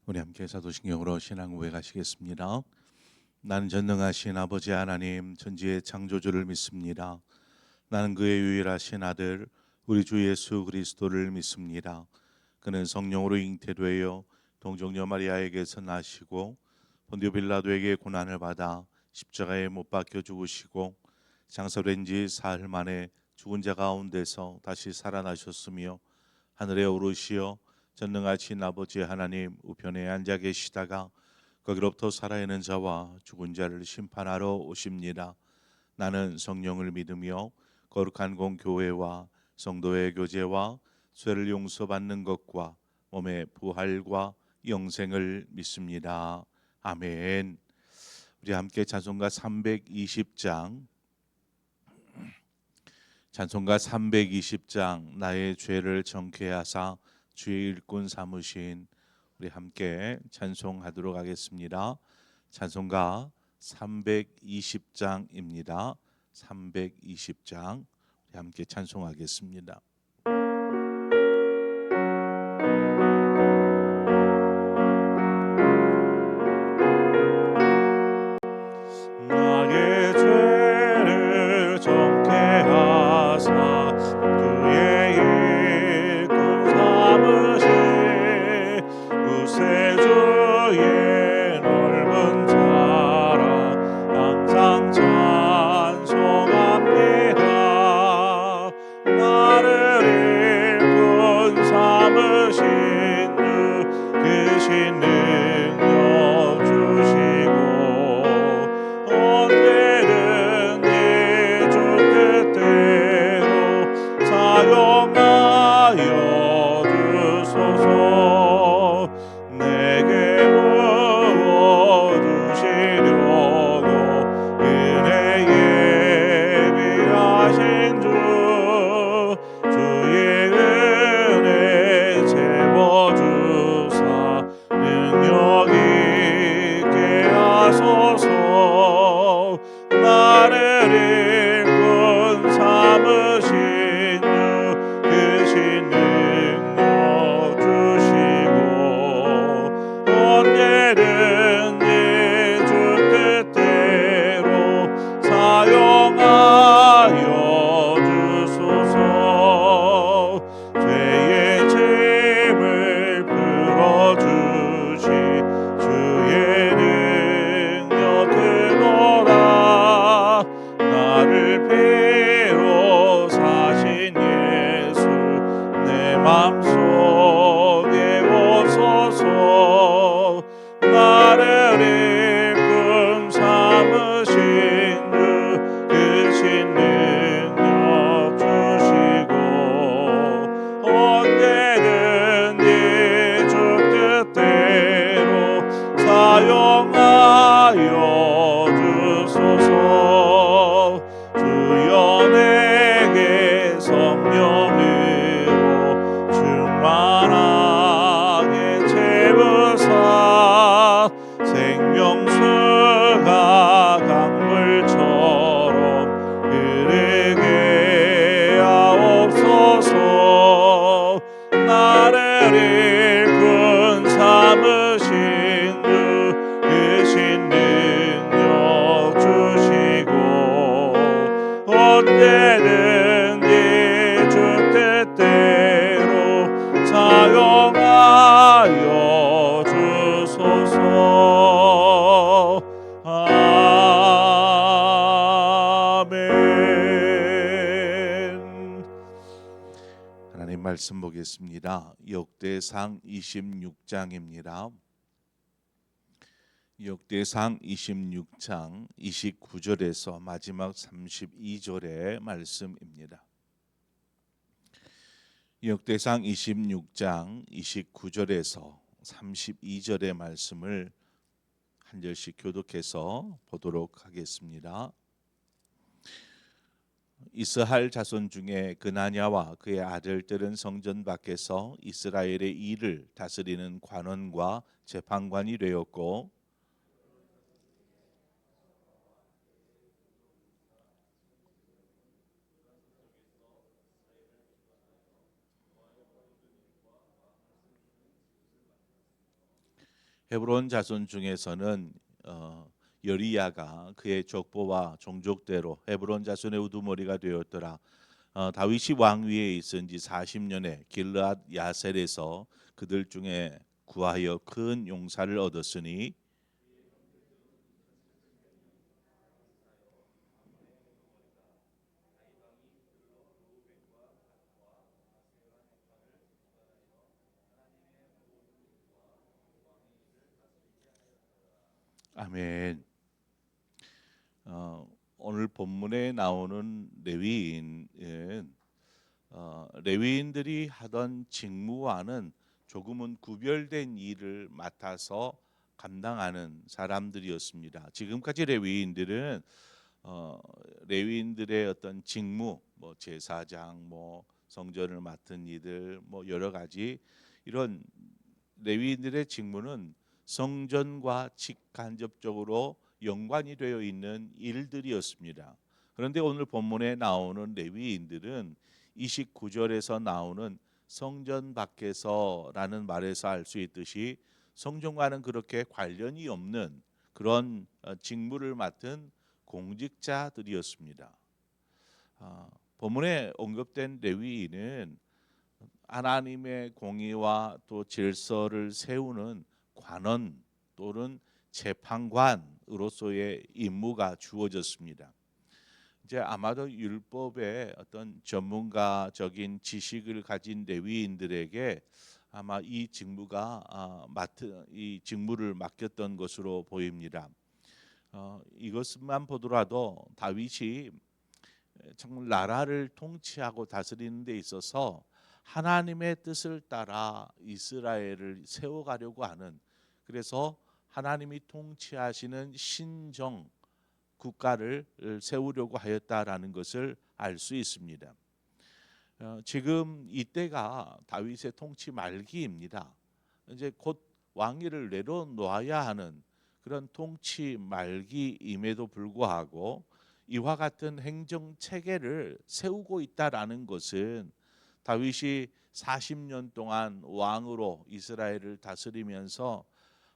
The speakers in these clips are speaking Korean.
우리 함께 사도신경으로 신앙 고백 하시겠습니다. 나는 전능하신 아버지 하나님 천지의 창조주를 믿습니다. 나는 그의 유일하신 아들 우리 주 예수 그리스도를 믿습니다. 그는 성령으로 잉태되어 동정녀 마리아에게서 나시고 본디오 빌라도에게 고난을 받아 십자가에 못 박혀 죽으시고 장사된 지 사흘 만에 죽은 자 가운데서 다시 살아나셨으며 하늘에 오르시어 전능하신 아버지 하나님 우편에 앉아 계시다가 거기로부터 살아있는 자와 죽은 자를 심판하러 오십니다. 나는 성령을 믿으며 거룩한 공교회와 성도의 교제와 죄를 용서받는 것과 몸의 부활과 영생을 믿습니다. 아멘. 우리 함께 찬송가 320장 나의 죄를 정케 하사 주의 일꾼 삼으신, 우리 함께 찬송하도록 하겠습니다. 찬송가 320장입니다. 320장 우리 함께 찬송하겠습니다. 나의 죄를 정케 하사 주의 일꾼 삼으신 구세주의 넓은 사랑 항상 찬송합니다. 나를 일꾼 삼으신 주 크신 능력 주시고 언제든지 주 뜻대로 사용하여 주소서. 내게 부어주시려고 은혜 예비하신 주 주의 은혜 채워주사 능력 있게 하소서. 나를 일꾼 삼으신 주 크신 능력 주시고 언제든지 주 뜻대로 사용하여 주소서. 죄의 짐을 풀어주시 주의 능력 크노라. 나를 피로 사신 예수 내 맘속에 오소서. 나를 일꾼 삼으신 주 크신 능력 주시고 언제든지 주 뜻대로 사용하여 주소서. 주여 내게 성령으로 충만하게 채우사 생명수가 강물처럼 흐르게 하옵소서. 나를 일꾼 삼으신 주 크신 능력 주시고 언제든지 주 뜻대로 사용하여 주소서. 아멘. 하나님 말씀 보겠습니다. 역대상 26장입니다. 역대상 26장 29절에서 마지막 32절의 말씀입니다. 역대상 26장 29절에서 32절의 말씀을 한 절씩 교독해서 보도록 하겠습니다. 이스라엘 자손 중에 그나냐와 그의 아들들은 성전 밖에서 이스라엘의 일을 다스리는 관원과 재판관이 되었고 헤브론 자손 중에서는 여리야가 그의 족보와 종족대로 헤브론 자손의 우두머리가 되었더라. 다윗이 왕위에 있은 지 40년에 길르앗 야셀에서 그들 중에 구하여 큰 용사를 얻었으니 아멘. 오늘 본문에 나오는 레위인은 레위인들이 하던 직무와는 조금은 구별된 일을 맡아서 감당하는 사람들이었습니다. 지금까지 레위인들은 레위인들의 어떤 직무, 뭐 제사장, 뭐 성전을 맡은 이들, 뭐 여러 가지 이런 레위인들의 직무는 성전과 직간접적으로 연관이 되어 있는 일들이었습니다. 그런데 오늘 본문에 나오는 레위인들은 29절에서 나오는 성전 밖에서라는 말에서 알 수 있듯이 성전과는 그렇게 관련이 없는 그런 직무를 맡은 공직자들이었습니다. 본문에 언급된 레위인은 하나님의 공의와 또 질서를 세우는 관원 또는 재판관으로서의 임무가 주어졌습니다. 이제 아마도 율법의 어떤 전문가적인 지식을 가진 레위인들에게 아마 이 직무를 맡겼던 것으로 보입니다. 이것만 보더라도 다윗이 정말 나라를 통치하고 다스리는 데 있어서 하나님의 뜻을 따라 이스라엘을 세워가려고 하는, 그래서 하나님이 통치하시는 신정 국가를 세우려고 하였다라는 것을 알 수 있습니다. 지금 이때가 다윗의 통치 말기입니다. 이제 곧 왕위를 내려놓아야 하는 그런 통치 말기임에도 불구하고 이와 같은 행정 체계를 세우고 있다라는 것은 다윗이 40년 동안 왕으로 이스라엘을 다스리면서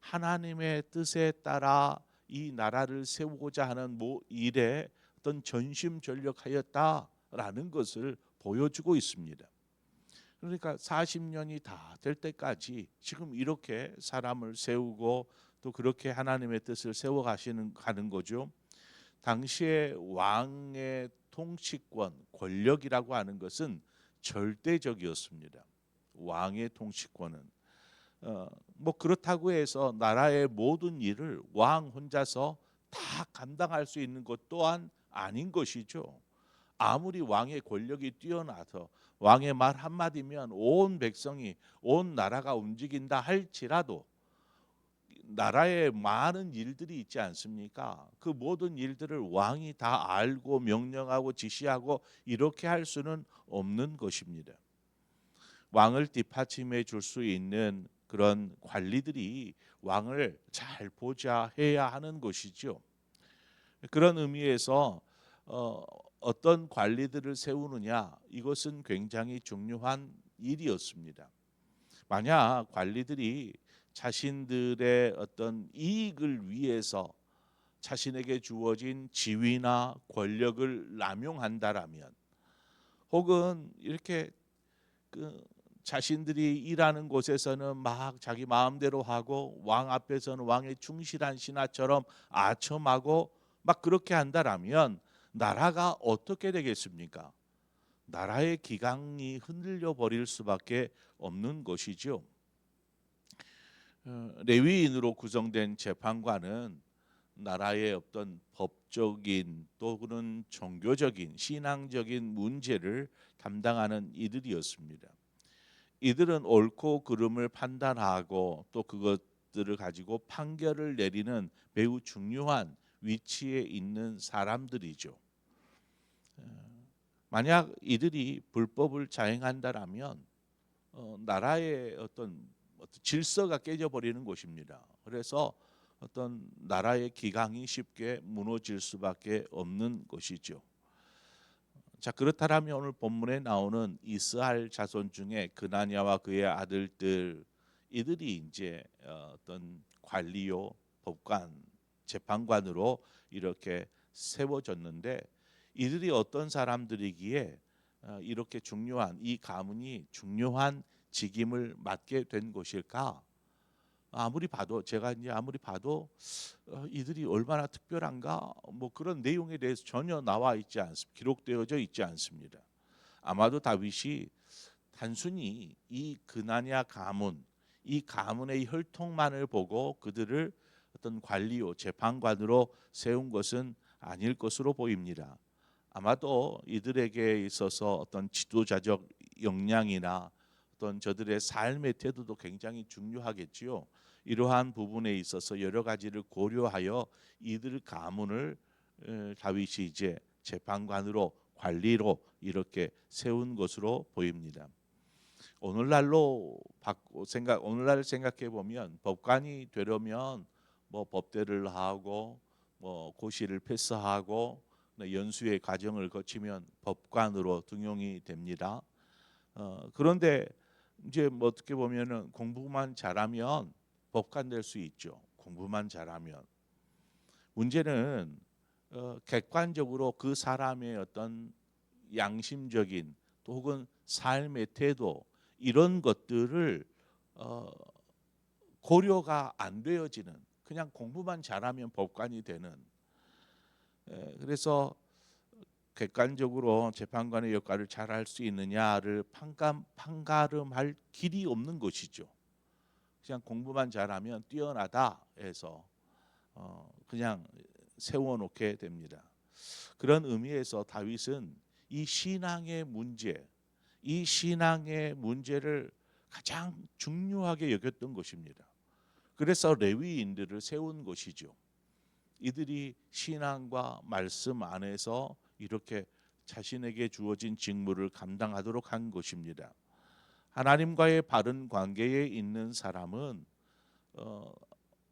하나님의 뜻에 따라 이 나라를 세우고자 하는 일에 어떤 전심전력하였다라는 것을 보여주고 있습니다. 그러니까 40년이 다 될 때까지 지금 이렇게 사람을 세우고 또 그렇게 하나님의 뜻을 세워 가는 거죠. 당시에 왕의 통치권, 권력이라고 하는 것은 절대적이었습니다. 왕의 통치권은 뭐 그렇다고 해서 나라의 모든 일을 왕 혼자서 다 감당할 수 있는 것 또한 아닌 것이죠. 아무리 왕의 권력이 뛰어나서 왕의 말 한마디면 온 백성이, 온 나라가 움직인다 할지라도 나라에 많은 일들이 있지 않습니까? 그 모든 일들을 왕이 다 알고 명령하고 지시하고 이렇게 할 수는 없는 것입니다. 왕을 뒷받침해 줄 수 있는 그런 관리들이 왕을 잘 보좌 해야 하는 것이죠. 그런 의미에서 어떤 관리들을 세우느냐, 이것은 굉장히 중요한 일이었습니다. 만약 관리들이 자신들의 어떤 이익을 위해서 자신에게 주어진 지위나 권력을 남용한다라면, 혹은 이렇게 자신들이 일하는 곳에서는 막 자기 마음대로 하고 왕 앞에서는 왕의 충실한 신하처럼 아첨하고 막 그렇게 한다라면 나라가 어떻게 되겠습니까? 나라의 기강이 흔들려 버릴 수밖에 없는 것이죠. 레위인으로 구성된 재판관은 나라의 어떤 법적인 또 그런 종교적인 신앙적인 문제를 담당하는 이들이었습니다. 이들은 옳고 그름을 판단하고 또 그것들을 가지고 판결을 내리는 매우 중요한 위치에 있는 사람들이죠. 만약 이들이 불법을 자행한다라면 나라의 어떤 질서가 깨져버리는 것입니다. 그래서 어떤 나라의 기강이 쉽게 무너질 수밖에 없는 것이죠. 자, 그렇다면 오늘 본문에 나오는 이스라엘 자손 중에 그나냐와 그의 아들들, 이들이 이제 어떤 관리요, 법관, 재판관으로 이렇게 세워졌는데 이들이 어떤 사람들이기에 이렇게 중요한 이 가문이 중요한 직임을 맡게 된 것일까? 아무리 봐도 제가 이제 아무리 봐도 이들이 얼마나 특별한가 뭐 그런 내용에 대해서 전혀 나와 있지 않습니다. 기록되어져 있지 않습니다. 아마도 다윗이 단순히 이 그나냐 가문, 이 가문의 혈통만을 보고 그들을 어떤 관리요 재판관으로 세운 것은 아닐 것으로 보입니다. 아마도 이들에게 있어서 어떤 지도자적 역량이나 어떤 저들의 삶의 태도도 굉장히 중요하겠지요. 이러한 부분에 있어서 여러 가지를 고려하여 이들 가문을 다윗이 이제 재판관으로 관리로 이렇게 세운 것으로 보입니다. 오늘날 생각해 보면 법관이 되려면 뭐 법대를 하고 뭐 고시를 패스하고 연수의 과정을 거치면 법관으로 등용이 됩니다. 그런데 이제 뭐 어떻게 보면은 공부만 잘하면 법관 될 수 있죠. 공부만 잘하면 문제는 객관적으로 그 사람의 어떤 양심적인 또 혹은 삶의 태도 이런 것들을 어, 고려가 안 되어지는 그냥 공부만 잘하면 법관이 되는 그래서 객관적으로 재판관의 역할을 잘할 수 있느냐를 판가름할 길이 없는 것이죠. 그냥 공부만 잘하면 뛰어나다 해서 그냥 세워놓게 됩니다. 그런 의미에서 다윗은 이 신앙의 문제, 이 신앙의 문제를 가장 중요하게 여겼던 것입니다. 그래서 레위인들을 세운 것이죠. 이들이 신앙과 말씀 안에서 이렇게 자신에게 주어진 직무를 감당하도록 한 것입니다. 하나님과의 바른 관계에 있는 사람은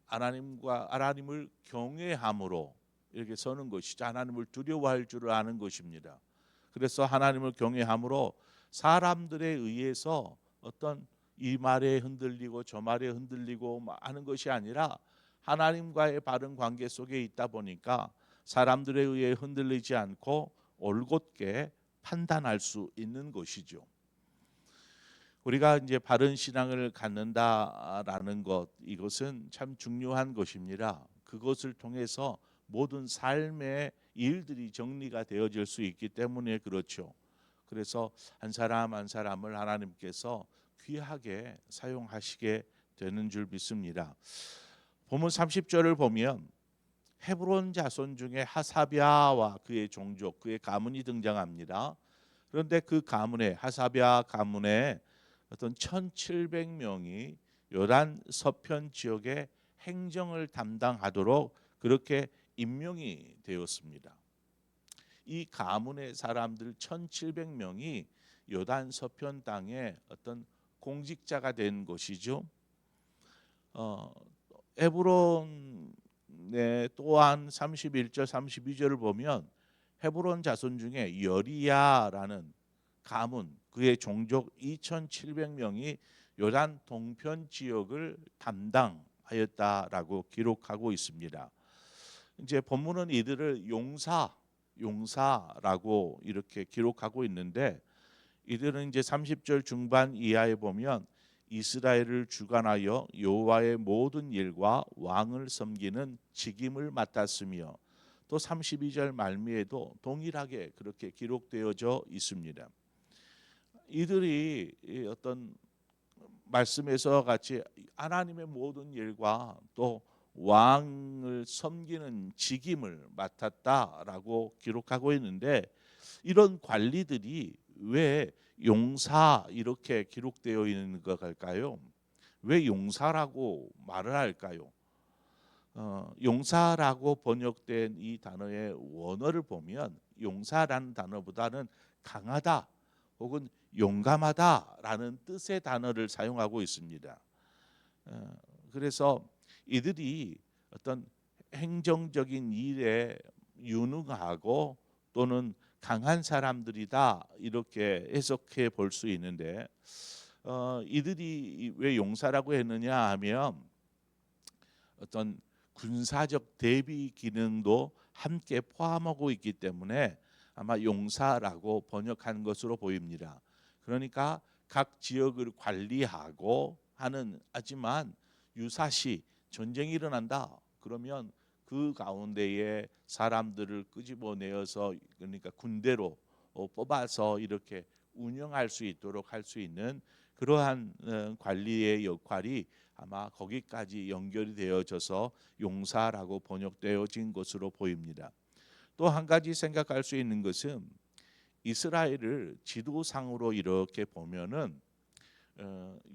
하나님을 경외함으로 이렇게 서는 것이죠. 하나님을 두려워할 줄을 아는 것입니다. 그래서 하나님을 경외함으로 사람들에 의해서 어떤 이 말에 흔들리고 저 말에 흔들리고 하는 것이 아니라 하나님과의 바른 관계 속에 있다 보니까 사람들에 의해 흔들리지 않고 올곧게 판단할 수 있는 것이죠. 우리가 이제 바른 신앙을 갖는다라는 것 이것은 참 중요한 것입니다. 그것을 통해서 모든 삶의 일들이 정리가 되어질 수 있기 때문에 그렇죠. 그래서 한 사람 한 사람을 하나님께서 귀하게 사용하시게 되는 줄 믿습니다. 본문 30절을 보면 헤브론 자손 중에 하사랴와 그의 종족, 그의 가문이 등장합니다. 그런데 그 가문에 하사랴 가문에 어떤 1,700명이 요단 서편 지역의 행정을 담당하도록 그렇게 임명이 되었습니다. 이 가문의 사람들 1,700명이 요단 서편 땅에 어떤 공직자가 된 것이죠. 헤브론의 또한 31절 32절을 보면 헤브론 자손 중에 여리야라는 가문 그의 종족 2,700명이 요단 동편 지역을 담당하였다라고 기록하고 있습니다. 이제 본문은 이들을 용사라고 이렇게 기록하고 있는데 이들은 이제 30절 중반 이하에 보면 이스라엘을 주관하여 여호와의 모든 일과 왕을 섬기는 직임을 맡았으며 또 32절 말미에도 동일하게 그렇게 기록되어져 있습니다. 이들이 어떤 말씀에서 같이 하나님의 모든 일과 또 왕을 섬기는 직임을 맡았다라고 기록하고 있는데 이런 관리들이 왜 용사 이렇게 기록되어 있는 걸까요? 왜 용사라고 말을 할까요? 용사라고 번역된 이 단어의 원어를 보면 용사라는 단어보다는 강하다 혹은 용감하다라는 뜻의 단어를 사용하고 있습니다. 그래서 이들이 어떤 행정적인 일에 유능하고 또는 강한 사람들이다 이렇게 해석해 볼 수 있는데 이들이 왜 용사라고 했느냐 하면 어떤 군사적 대비 기능도 함께 포함하고 있기 때문에 아마 용사라고 번역한 것으로 보입니다. 그러니까 각 지역을 관리하고 하는, 하지만 유사시 전쟁이 일어난다 그러면 그 가운데에 사람들을 끄집어내어서, 그러니까 군대로 뽑아서 이렇게 운영할 수 있도록 할 수 있는 그러한 관리의 역할이 아마 거기까지 연결이 되어져서 용사라고 번역되어진 것으로 보입니다. 또 한 가지 생각할 수 있는 것은 이스라엘을 지도상으로 이렇게 보면은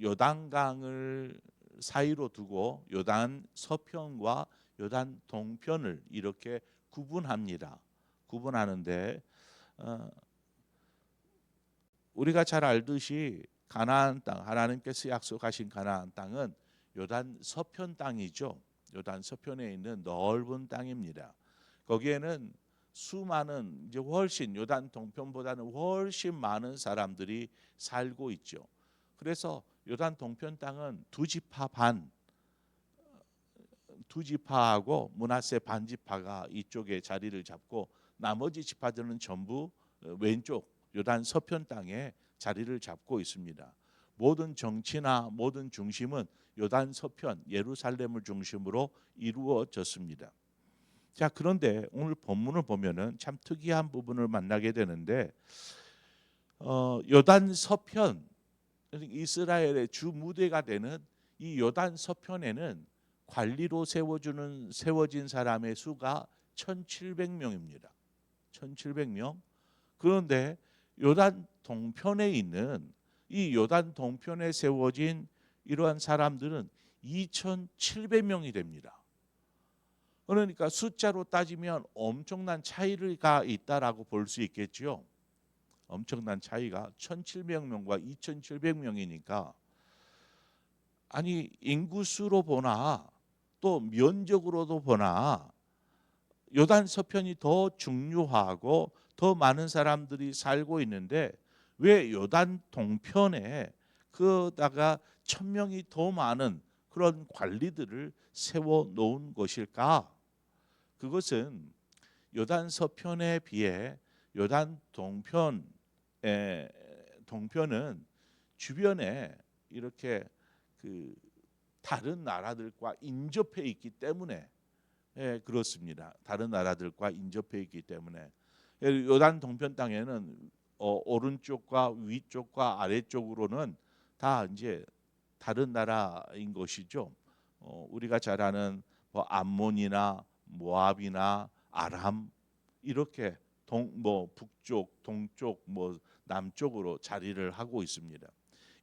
요단강을 사이로 두고 요단 서편과 요단 동편을 이렇게 구분합니다. 구분하는데 우리가 잘 알듯이 가나안 땅, 하나님께서 약속하신 가나안 땅은 요단 서편 땅이죠. 요단 서편에 있는 넓은 땅입니다. 거기에는 수많은, 이제 훨씬 요단 동편보다는 훨씬 많은 사람들이 살고 있죠. 그래서 요단 동편 땅은 두 지파 반, 두 지파하고 므낫세 반 지파가 이쪽에 자리를 잡고 나머지 지파들은 전부 왼쪽 요단 서편 땅에 자리를 잡고 있습니다. 모든 정치나 모든 중심은 요단 서편 예루살렘을 중심으로 이루어졌습니다. 자, 그런데 오늘 본문을 보면은 참 특이한 부분을 만나게 되는데 요단 서편, 이스라엘의 주 무대가 되는 이 요단 서편에는 관리로 세워진 사람의 수가 1,700명입니다. 1,700명. 그런데 요단 동편에 있는 이 요단 동편에 세워진 이러한 사람들은 2,700명이 됩니다. 그러니까 숫자로 따지면 엄청난 차이가 있다라고 볼 수 있겠죠. 엄청난 차이가 1,700명과 2,700명이니까 아니 인구수로 보나 또 면적으로도 보나 요단 서편이 더 중요하고 더 많은 사람들이 살고 있는데 왜 요단 동편에 그다가 1,000명이 더 많은 그런 관리들을 세워 놓은 것일까? 그것은 요단 서편에 비해 요단 동편은 주변에 이렇게 그 다른 나라들과 인접해 있기 때문에 그렇습니다. 다른 나라들과 인접해 있기 때문에 요단 동편 땅에는 오른쪽과 위쪽과 아래쪽으로는 다 이제 다른 나라인 것이죠. 우리가 잘 아는 뭐 암몬이나 모압이나 아람 이렇게 북쪽, 동쪽, 남쪽으로 자리를 하고 있습니다.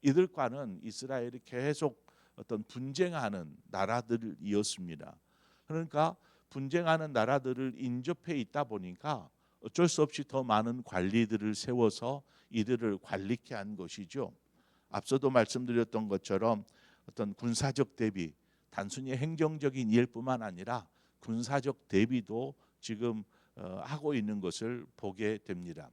이들과는 이스라엘이 계속 어떤 분쟁하는 나라들이었습니다. 그러니까 분쟁하는 나라들을 인접해 있다 보니까 어쩔 수 없이 더 많은 관리들을 세워서 이들을 관리케 한 것이죠. 앞서도 말씀드렸던 것처럼 어떤 군사적 대비, 단순히 행정적인 일뿐만 아니라 군사적 대비도 지금 하고 있는 것을 보게 됩니다.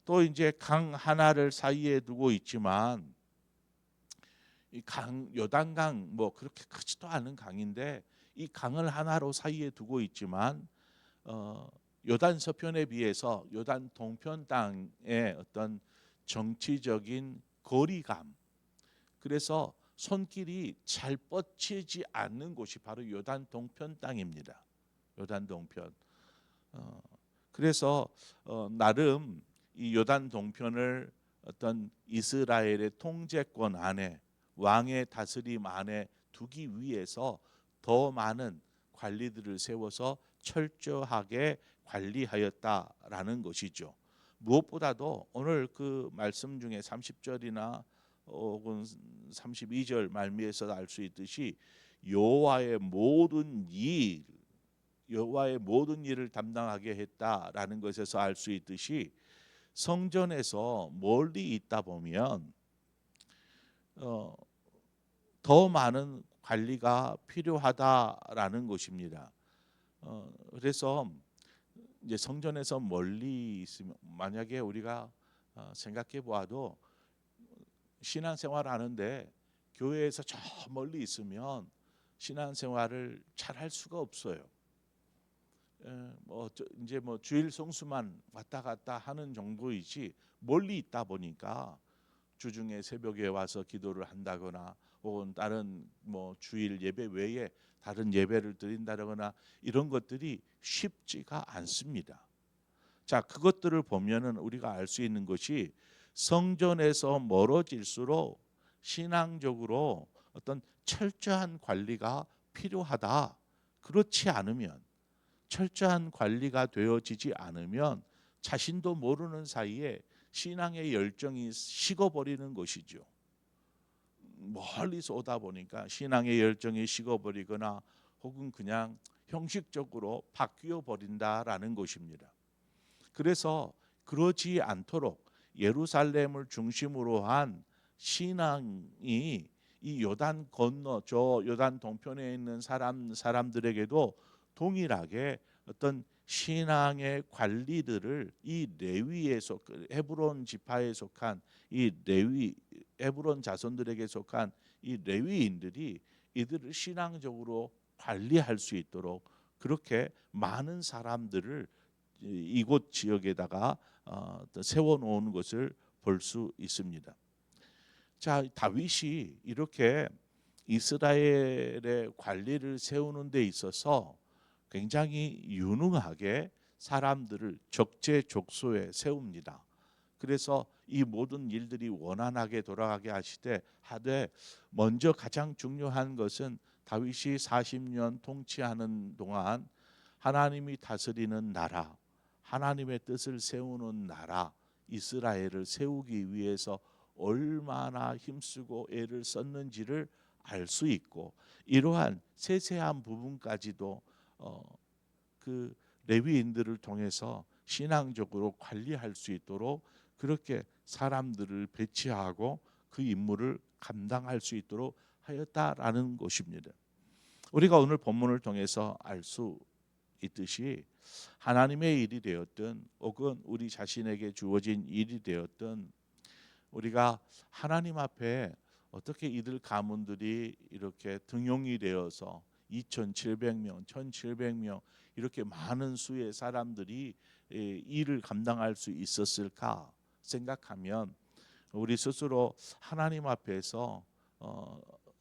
또 이제 강 하나를 사이에 두고 있지만 이 강, 요단강 뭐 그렇게 크지도 않은 강인데 이 강을 하나로 사이에 두고 있지만 요단 서편에 비해서 요단 동편 땅의 어떤 정치적인 거리감, 그래서 손길이 잘 뻗치지 않는 곳이 바로 요단 동편 땅입니다. 요단 동편. 그래서 나름 이 요단 동편을 어떤 이스라엘의 통제권 안에, 왕의 다스림 안에 두기 위해서 더 많은 관리들을 세워서 철저하게 관리하였다라는 것이죠. 무엇보다도 오늘 그 말씀 중에 30절이나 혹은 32절 말미에서 알 수 있듯이 여호와의 모든 일을 담당하게 했다라는 것에서 알 수 있듯이 성전에서 멀리 있다 보면 더 많은 관리가 필요하다라는 것입니다. 그래서 이제 성전에서 멀리 있으면 만약에 우리가 생각해 보아도 신앙생활 하는데 교회에서 저 멀리 있으면 신앙생활을 잘 할 수가 없어요. 이제 뭐 주일 성수만 왔다 갔다 하는 정도이지, 멀리 있다 보니까 주중에 새벽에 와서 기도를 한다거나 혹은 다른 뭐 주일 예배 외에 다른 예배를 드린다거나 이런 것들이 쉽지가 않습니다. 자, 그것들을 보면은 우리가 알 수 있는 것이, 성전에서 멀어질수록 신앙적으로 어떤 철저한 관리가 필요하다. 그렇지 않으면, 철저한 관리가 되어지지 않으면 자신도 모르는 사이에 신앙의 열정이 식어버리는 것이죠. 멀리서 오다 보니까 신앙의 열정이 식어버리거나 혹은 그냥 형식적으로 바뀌어 버린다라는 것입니다. 그래서 그러지 않도록 예루살렘을 중심으로 한 신앙이 이 요단 건너 저 요단 동편에 있는 사람들에게도 동일하게 어떤 신앙의 관리들을, 이 레위에 속 헤브론 지파에 속한 이 레위, 헤브론 자손들에게 속한 이 레위인들이 이들을 신앙적으로 관리할 수 있도록 그렇게 많은 사람들을 이곳 지역에다가 세워놓은 것을 볼 수 있습니다. 자, 다윗이 이렇게 이스라엘의 관리를 세우는 데 있어서 굉장히 유능하게 사람들을 적재적소에 세웁니다. 그래서 이 모든 일들이 원활하게 돌아가게 하되 먼저 가장 중요한 것은 다윗이 40년 통치하는 동안 하나님이 다스리는 나라, 하나님의 뜻을 세우는 나라 이스라엘을 세우기 위해서 얼마나 힘쓰고 애를 썼는지를 알 수 있고, 이러한 세세한 부분까지도 그 레위인들을 통해서 신앙적으로 관리할 수 있도록 그렇게 사람들을 배치하고 그 임무를 감당할 수 있도록 하였다라는 것입니다. 우리가 오늘 본문을 통해서 알 수 있듯이 하나님의 일이 되었든 혹은 우리 자신에게 주어진 일이 되었든 우리가 하나님 앞에 어떻게 이들 가문들이 이렇게 등용이 되어서 2,700명, 1,700명 이렇게 많은 수의 사람들이 일을 감당할 수 있었을까 생각하면 우리 스스로 하나님 앞에서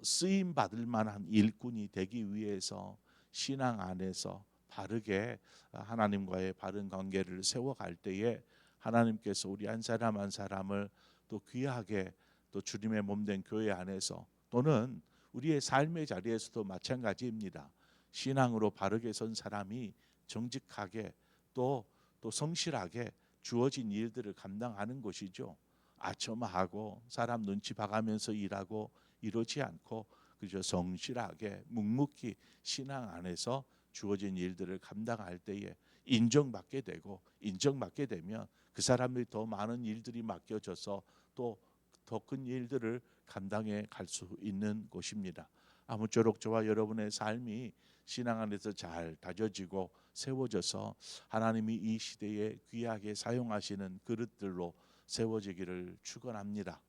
쓰임 받을 만한 일꾼이 되기 위해서 신앙 안에서 바르게 하나님과의 바른 관계를 세워갈 때에 하나님께서 우리 한 사람 한 사람을 또 귀하게 또 주님의 몸된 교회 안에서 또는 우리의 삶의 자리에서도 마찬가지입니다. 신앙으로 바르게 선 사람이 정직하게 또 성실하게 주어진 일들을 감당하는 것이죠. 아첨하고 사람 눈치 봐가면서 일하고 이러지 않고 그저 성실하게 묵묵히 신앙 안에서 주어진 일들을 감당할 때에 인정받게 되고, 인정받게 되면 그 사람들이 더 많은 일들이 맡겨져서 또 더 큰 일들을 감당해 갈 수 있는 것입니다. 아무쪼록 저와 여러분의 삶이 신앙 안에서 잘 다져지고 세워져서 하나님이 이 시대에 귀하게 사용하시는 그릇들로 세워지기를 축원합니다.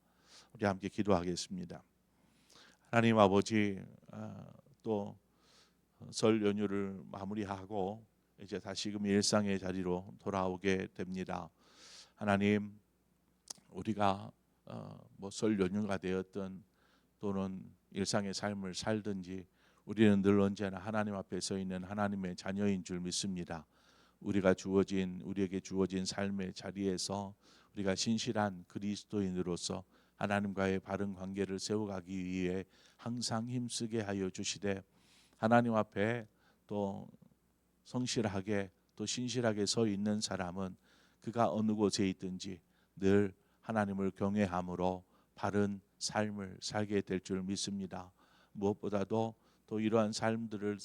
우리 함께 기도하겠습니다. 하나님 아버지, 또 설 연휴를 마무리하고 이제 다시금 일상의 자리로 돌아오게 됩니다. 하나님, 우리가 뭐 설 연휴가 되었든 또는 일상의 삶을 살든지 우리는 늘 언제나 하나님 앞에 서 있는 하나님의 자녀인 줄 믿습니다. 우리에게 주어진 삶의 자리에서 우리가 신실한 그리스도인으로서 하나님과의 바른 관계를 세워가기 위해 항상 힘쓰게 하여 주시되, 하나님 앞에 또 성실하게 또 신실하게 서 있는 사람은 그가 어느 곳에 있든지 늘 하나님을 경외함으로 바른 삶을 살게 될 줄 믿습니다. 무엇보다도 또 이러한 사람들을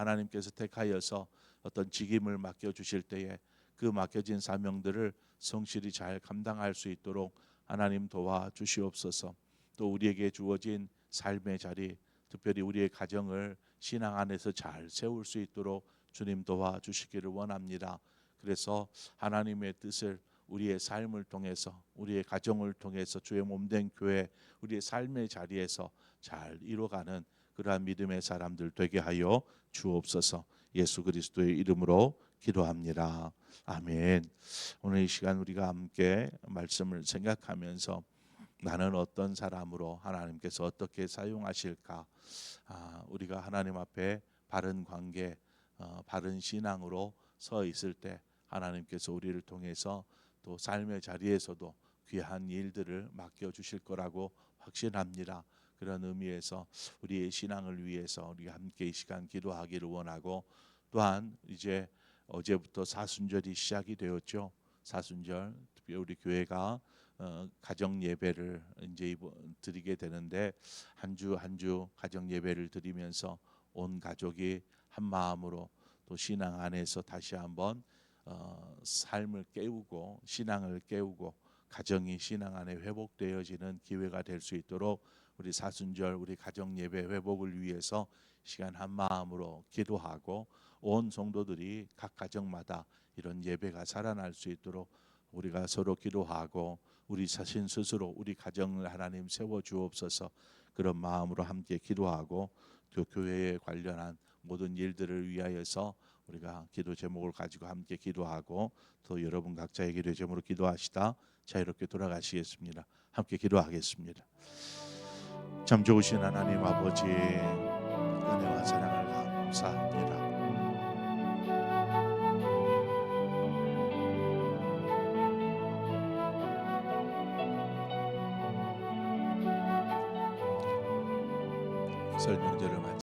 하나님께서 택하여서 어떤 직임을 맡겨 주실 때에 그 맡겨진 사명들을 성실히 잘 감당할 수 있도록 하나님 도와 주시옵소서. 또 우리에게 주어진 삶의 자리, 특별히 우리의 가정을 신앙 안에서 잘 세울 수 있도록 주님 도와 주시기를 원합니다. 그래서 하나님의 뜻을 우리의 삶을 통해서, 우리의 가정을 통해서 주의 몸된 교회, 우리의 삶의 자리에서 잘 이뤄가는 그러한 믿음의 사람들 되게 하여 주옵소서. 예수 그리스도의 이름으로 기도합니다. 아멘. 오늘 이 시간 우리가 함께 말씀을 생각하면서 나는 어떤 사람으로 하나님께서 어떻게 사용하실까? 우리가 하나님 앞에 바른 관계, 바른 신앙으로 서 있을 때 하나님께서 우리를 통해서 또 삶의 자리에서도 귀한 일들을 맡겨 주실 거라고 확신합니다. 그런 의미에서 우리의 신앙을 위해서 우리가 함께 이 시간 기도하기를 원하고, 또한 이제 어제부터 사순절이 시작이 되었죠. 사순절, 특히 우리 교회가 가정 예배를 이제 드리게 되는데, 한 주 한 주 가정 예배를 드리면서 온 가족이 한 마음으로 또 신앙 안에서 다시 한번 삶을 깨우고 신앙을 깨우고 가정이 신앙 안에 회복되어지는 기회가 될 수 있도록 우리 사순절 우리 가정 예배 회복을 위해서 시간 한 마음으로 기도하고, 온 성도들이 각 가정마다 이런 예배가 살아날 수 있도록 우리가 서로 기도하고, 우리 자신 스스로 우리 가정을 하나님 세워 주옵소서. 그런 마음으로 함께 기도하고, 또 교회에 관련한 모든 일들을 위하여서 우리가 기도 제목을 가지고 함께 기도하고, 또 여러분 각자의 기도 제목으로 기도하시다 자유롭게 돌아가시겠습니다. 함께 기도하겠습니다. 참 좋으신 하나님 아버지, 은혜와 사랑을 감사합니다. 설 명절을 맞이